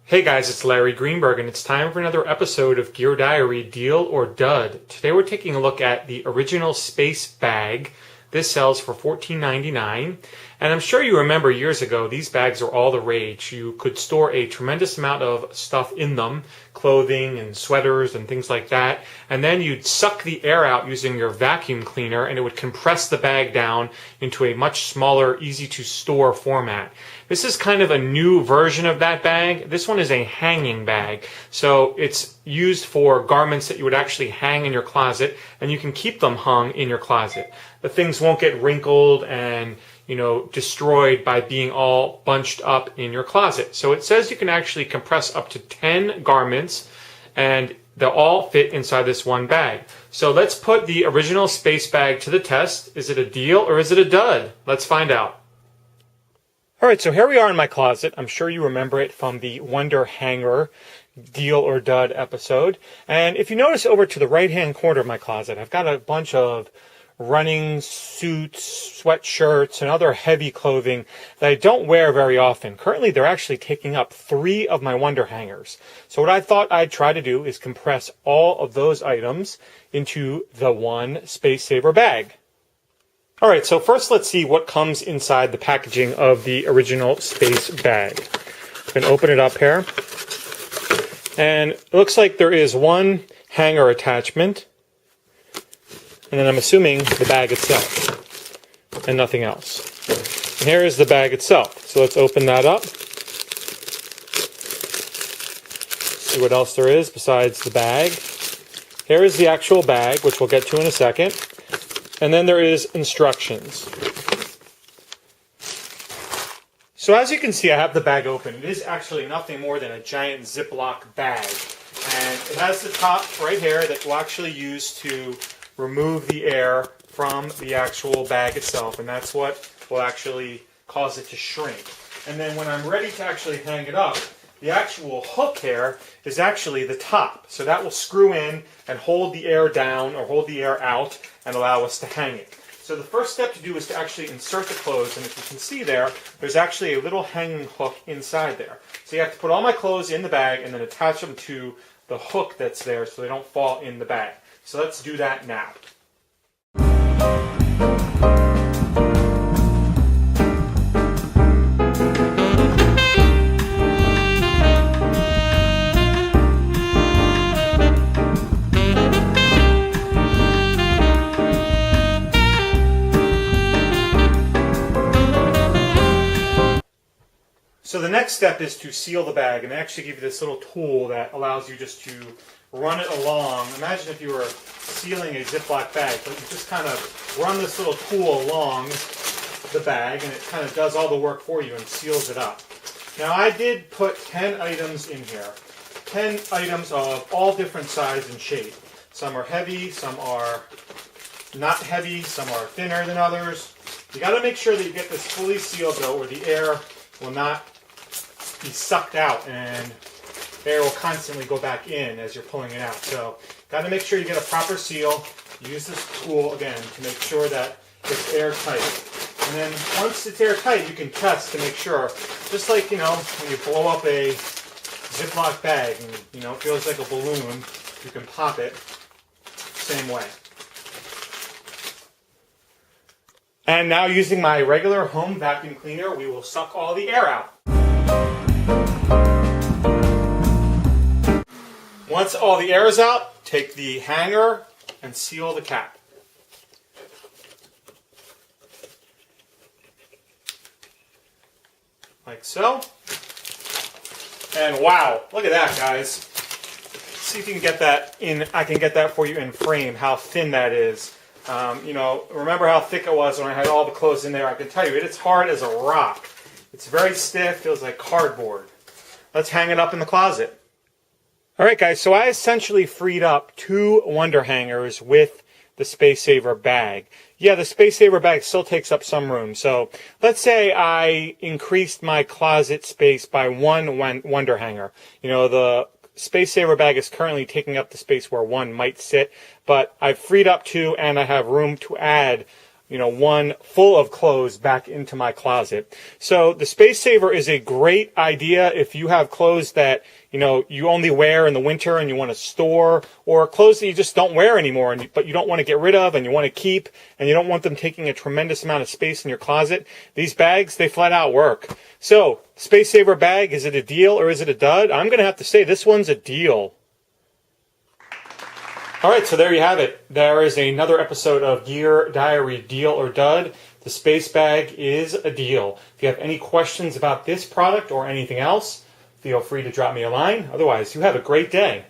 Hey guys, it's Larry Greenberg, and it's time for another episode of Gear Diary Deal or Dud. Today we're taking a look at the original space bag. This sells for $14.99, and I'm sure you remember years ago, these bags are all the rage. You could store a tremendous amount of stuff in them, clothing and sweaters and things like that, and then you'd suck the air out using your vacuum cleaner, and it would compress the bag down into a much smaller, easy-to-store format. This is kind of a new version of that bag. This one is a hanging bag. So it's used for garments that you would actually hang in your closet, and you can keep them hung in your closet. The things won't get wrinkled and, destroyed by being all bunched up in your closet. So it says you can actually compress up to 10 garments, and they'll all fit inside this one bag. So let's put the original space bag to the test. Is it a deal or is it a dud? Let's find out. Alright, so here we are in my closet. I'm sure you remember it from the Wonder Hanger Deal or Dud episode. And if you notice over to the right-hand corner of my closet, I've got a bunch of running suits, sweatshirts, and other heavy clothing that I don't wear very often. Currently, they're actually taking up 3 of my Wonder Hangers. So what I thought I'd try to do is compress all of those items into the one Space Saver bag. All right, so first let's see what comes inside the packaging of the original space bag. I'm going to open it up here. And it looks like there is one hanger attachment. And then I'm assuming the bag itself and nothing else. And here is the bag itself. So let's open that up. See what else there is besides the bag. Here is the actual bag, which we'll get to in a second. And then there is instructions. So as you can see, I have the bag open. It is actually nothing more than a giant Ziploc bag. And it has the top right here that we'll actually use to remove the air from the actual bag itself. And that's what will actually cause it to shrink. And then when I'm ready to actually hang it up, the actual hook here is actually the top. So that will screw in and hold the air down or hold the air out and allow us to hang it. So the first step to do is to actually insert the clothes. And if you can see there, there's actually a little hanging hook inside there. So you have to put all my clothes in the bag and then attach them to the hook that's there so they don't fall in the bag. So let's do that now. So the next step is to seal the bag, and they actually give you this little tool that allows you just to run it along. Imagine if you were sealing a Ziploc bag, but you just kind of run this little tool along the bag, and it kind of does all the work for you and seals it up. Now I did put 10 items in here. 10 items of all different size and shape. Some are heavy, some are not heavy, some are thinner than others. You got to make sure that you get this fully sealed though, where the air will not be sucked out and air will constantly go back in as you're pulling it out. So got to make sure you get a proper seal. Use this tool again to make sure that it's airtight. And then once it's airtight, you can test to make sure, just like, when you blow up a Ziploc bag and, it feels like a balloon, you can pop it same way. And now using my regular home vacuum cleaner, we will suck all the air out. Once all the air is out, take the hanger and seal the cap. Like so. And wow, look at that, guys. See if you can get that in. I can get that for you in frame, how thin that is. Remember how thick it was when I had all the clothes in there? I can tell you, it's hard as a rock. It's very stiff, feels like cardboard. Let's hang it up in the closet. Alright guys, so I essentially freed up 2 Wonder Hangers with the Space Saver bag. Yeah, the Space Saver bag still takes up some room. So let's say I increased my closet space by 1 Wonder Hanger. The Space Saver bag is currently taking up the space where 1 might sit, but I've freed up 2 and I have room to add one full of clothes back into my closet. So the Space Saver is a great idea if you have clothes that you only wear in the winter and you want to store, or clothes that you just don't wear anymore but you don't want to get rid of and you want to keep, and you don't want them taking a tremendous amount of space in your closet. These bags, they flat out work. So Space Saver bag, is it a deal or is it a dud? I'm going to have to say this one's a deal. All right, so there you have it. There is another episode of Gear Diary Deal or Dud. The Space Bag is a deal. If you have any questions about this product or anything else, feel free to drop me a line. Otherwise, you have a great day.